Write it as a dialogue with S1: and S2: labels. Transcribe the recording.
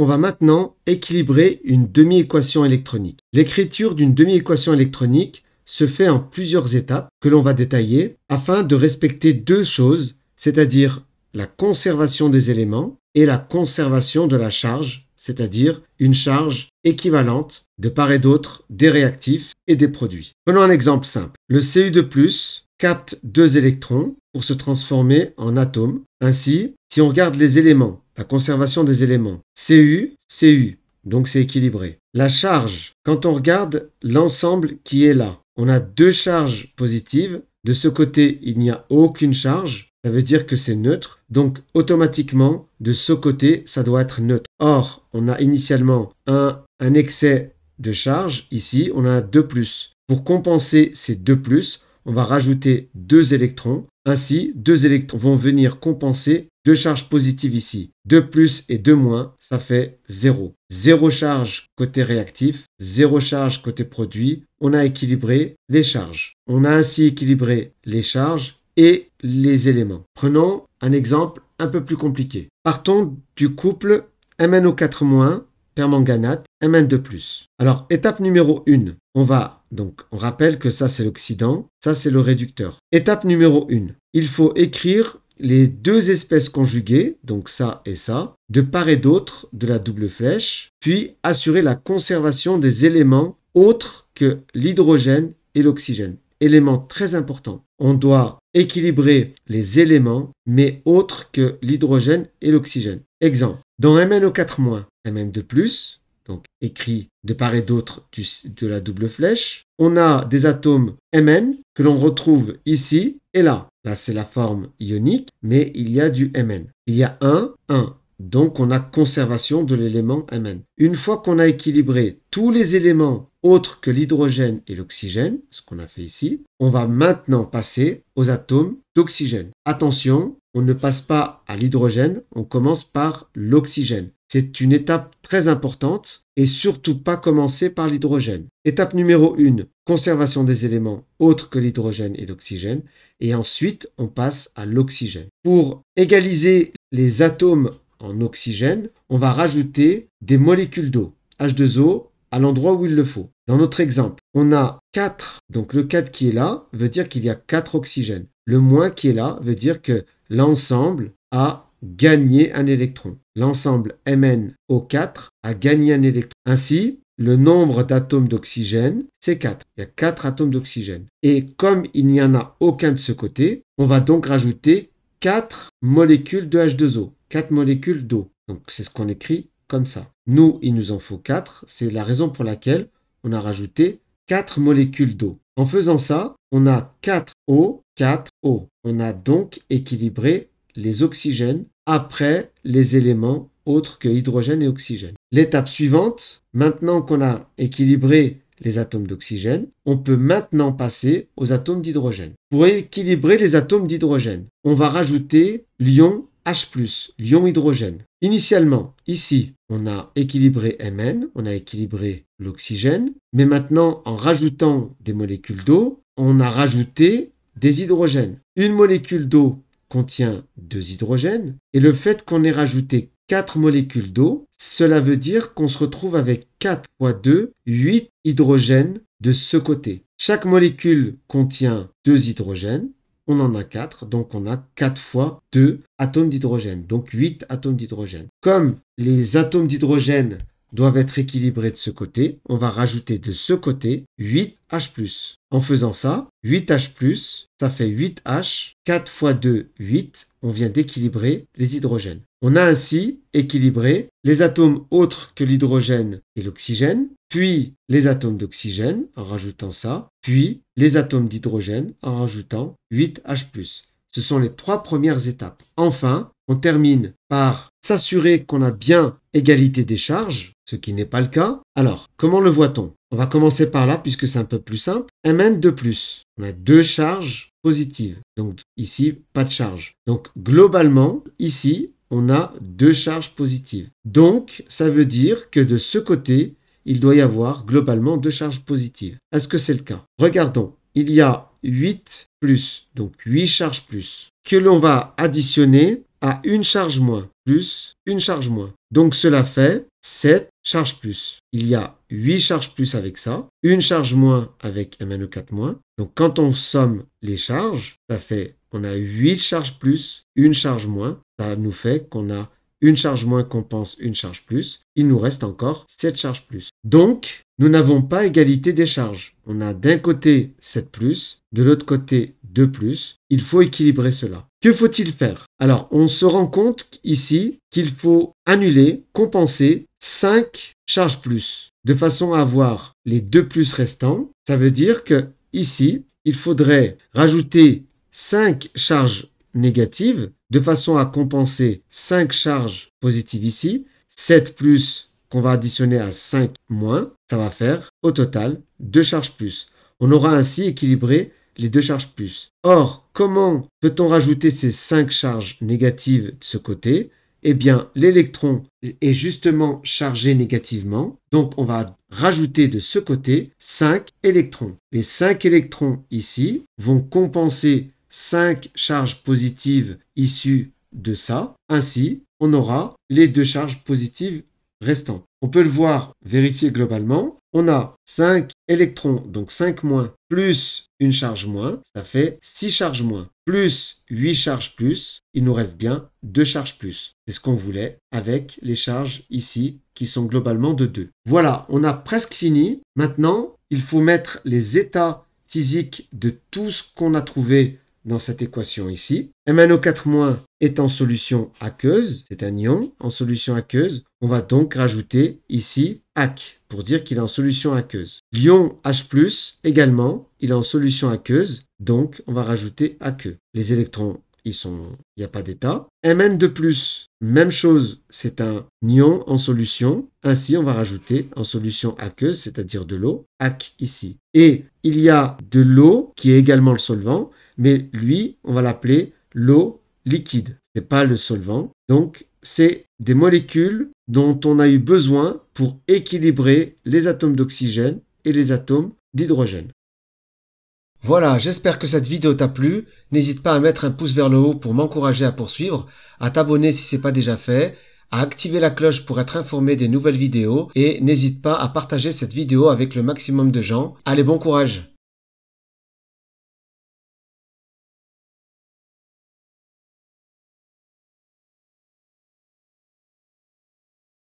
S1: on va maintenant équilibrer une demi-équation électronique. L'écriture d'une demi-équation électronique se fait en plusieurs étapes que l'on va détailler afin de respecter deux choses, c'est-à-dire la conservation des éléments et la conservation de la charge, c'est-à-dire une charge équivalente de part et d'autre des réactifs et des produits. Prenons un exemple simple. Le Cu2+ capte 2 électrons pour se transformer en atomes. Ainsi, si on regarde les éléments, la conservation des éléments, Cu, Cu, donc c'est équilibré. La charge, quand on regarde l'ensemble qui est là, on a 2 charges positives. De ce côté, il n'y a aucune charge. Ça veut dire que c'est neutre. Donc, automatiquement, de ce côté, ça doit être neutre. Or, on a initialement un excès de charge. Ici, on a 2+. Pour compenser ces 2+, on va rajouter 2 électrons. Ainsi, 2 électrons vont venir compenser 2 charges positives ici. 2+ et 2-, ça fait 0. 0 charge côté réactif, 0 charge côté produit. On a équilibré les charges. On a ainsi équilibré les charges et les éléments. Prenons un exemple un peu plus compliqué. Partons du couple MnO4- permanganate, Mn2+. Alors, étape numéro 1, on rappelle que ça c'est l'oxydant, ça c'est le réducteur. Étape numéro 1, il faut écrire les deux espèces conjuguées, donc ça et ça, de part et d'autre de la double flèche, puis assurer la conservation des éléments autres que l'hydrogène et l'oxygène. Élément très important. On doit équilibrer les éléments, mais autres que l'hydrogène et l'oxygène. Exemple, dans MnO4-, Mn2+, donc écrit de part et d'autre de la double flèche, on a des atomes Mn que l'on retrouve ici et là. Là, c'est la forme ionique, mais il y a du Mn. Il y a 1, 1. Donc, on a conservation de l'élément Mn. Une fois qu'on a équilibré tous les éléments autres que l'hydrogène et l'oxygène, ce qu'on a fait ici, on va maintenant passer aux atomes d'oxygène. Attention, on ne passe pas à l'hydrogène, on commence par l'oxygène. C'est une étape très importante et surtout pas commencer par l'hydrogène. Étape numéro 1, conservation des éléments autres que l'hydrogène et l'oxygène. Et ensuite, on passe à l'oxygène. Pour égaliser les atomes en oxygène, on va rajouter des molécules d'eau, H2O, à l'endroit où il le faut. Dans notre exemple, on a 4, donc le 4 qui est là veut dire qu'il y a 4 oxygènes. Le moins qui est là veut dire que l'ensemble a gagné un électron. L'ensemble MnO4 a gagné un électron. Ainsi, le nombre d'atomes d'oxygène, c'est 4. Il y a 4 atomes d'oxygène. Et comme il n'y en a aucun de ce côté, on va donc rajouter 4 molécules de H2O, 4 molécules d'eau. Donc c'est ce qu'on écrit comme ça. Nous, il nous en faut 4. C'est la raison pour laquelle on a rajouté 4 molécules d'eau. En faisant ça, on a 4O, 4O. On a donc équilibré les oxygènes après les éléments autres que hydrogène et oxygène. L'étape suivante, maintenant qu'on a équilibré les atomes d'oxygène, on peut maintenant passer aux atomes d'hydrogène. Pour équilibrer les atomes d'hydrogène, on va rajouter l'ion H+, l'ion hydrogène. Initialement, ici, on a équilibré Mn, on a équilibré l'oxygène, mais maintenant, en rajoutant des molécules d'eau, on a rajouté des hydrogènes. Une molécule d'eau contient 2 hydrogènes, et le fait qu'on ait rajouté 4 molécules d'eau, cela veut dire qu'on se retrouve avec 4 fois 2, 8 hydrogènes de ce côté. Chaque molécule contient 2 hydrogènes, on en a 4, donc on a 4 fois 2 atomes d'hydrogène, donc 8 atomes d'hydrogène. Comme les atomes d'hydrogène doivent être équilibrés de ce côté, on va rajouter de ce côté 8H+. En faisant ça, 8H+, ça fait 8H, 4 fois 2, 8, on vient d'équilibrer les hydrogènes. On a ainsi équilibré les atomes autres que l'hydrogène et l'oxygène, puis les atomes d'oxygène en rajoutant ça, puis les atomes d'hydrogène en rajoutant 8H+. Ce sont les 3 premières étapes. Enfin, on termine par s'assurer qu'on a bien égalité des charges, ce qui n'est pas le cas. Alors, comment le voit-on? On va commencer par là puisque c'est un peu plus simple. Mn2+, on a 2 charges positives. Donc ici, pas de charge. Donc globalement, ici, on a 2 charges positives. Donc, ça veut dire que de ce côté, il doit y avoir globalement 2 charges positives. Est-ce que c'est le cas? Regardons. Il y a 8 plus, donc 8 charges plus, que l'on va additionner à une charge moins, plus une charge moins. Donc cela fait 7 charges plus. Il y a 8 charges plus avec ça, une charge moins avec MnO4-. Donc quand on somme les charges, ça fait on a 8 charges plus, une charge moins. Ça nous fait qu'on a une charge moins compense une charge plus. Il nous reste encore 7 charges plus. Donc, nous n'avons pas égalité des charges. On a d'un côté 7 plus, de l'autre côté 2 plus. Il faut équilibrer cela. Que faut-il faire? Alors, on se rend compte ici qu'il faut annuler, compenser 5 charges plus, de façon à avoir les 2 plus restants. Ça veut dire que ici, il faudrait rajouter 5 charges négatives de façon à compenser 5 charges positives ici, 7 plus qu'on va additionner à 5 moins, ça va faire au total 2 charges plus. On aura ainsi équilibré les 2 charges plus. Or, comment peut-on rajouter ces 5 charges négatives de ce côté? Eh bien, l'électron est justement chargé négativement, donc on va rajouter de ce côté 5 électrons. Les 5 électrons ici vont compenser 5 charges positives issues de ça. Ainsi, on aura les 2 charges positives restantes. On peut le voir, vérifier globalement. On a 5 électrons, donc 5 moins, plus une charge moins, ça fait 6 charges moins, plus 8 charges plus, il nous reste bien 2 charges plus. C'est ce qu'on voulait avec les charges ici, qui sont globalement de 2. Voilà, on a presque fini. Maintenant, il faut mettre les états physiques de tout ce qu'on a trouvé dans cette équation ici. MnO4- est en solution aqueuse, c'est un ion en solution aqueuse. On va donc rajouter ici AC pour dire qu'il est en solution aqueuse. L'ion H+, également, il est en solution aqueuse, donc on va rajouter aqueux. Les électrons, il n'y a pas d'état. Mn2+, même chose, c'est un ion en solution. Ainsi, on va rajouter en solution aqueuse, c'est-à-dire de l'eau, AC ici. Et il y a de l'eau qui est également le solvant, mais lui, on va l'appeler l'eau liquide. Ce n'est pas le solvant. Donc, c'est des molécules dont on a eu besoin pour équilibrer les atomes d'oxygène et les atomes d'hydrogène. Voilà, j'espère que cette vidéo t'a plu. N'hésite pas à mettre un pouce vers le haut pour m'encourager à poursuivre, à t'abonner si ce n'est pas déjà fait, à activer la cloche pour être informé des nouvelles vidéos et n'hésite pas à partager cette vidéo avec le maximum de gens. Allez, bon courage!